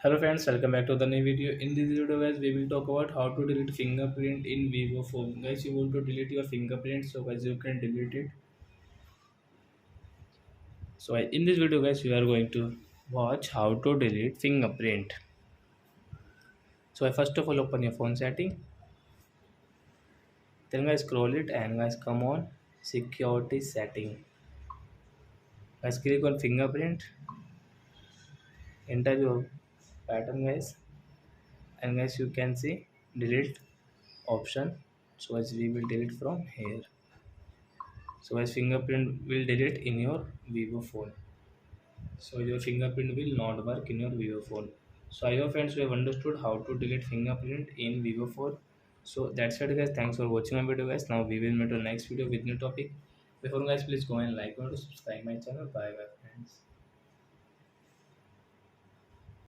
Hello friends, welcome back to the new video. In this video guys, we will talk about how to delete fingerprint in Vivo phone. Guys, you want to delete your fingerprint, so guys you can delete it. In this video guys, we are going to watch how to delete fingerprint. I first of all open your phone setting, then guys scroll it and guys come on security setting. Guys click on fingerprint, enter your pattern guys, and guys you can see delete option. So as we will delete from here. So as fingerprint will delete in your Vivo phone. So your fingerprint will not work in your Vivo phone. So I hope friends you have understood how to delete fingerprint in Vivo phone. So that's it guys. Thanks for watching my video guys. Now we will meet on next video with new topic. Before guys please go and like and subscribe my channel. Bye bye friends.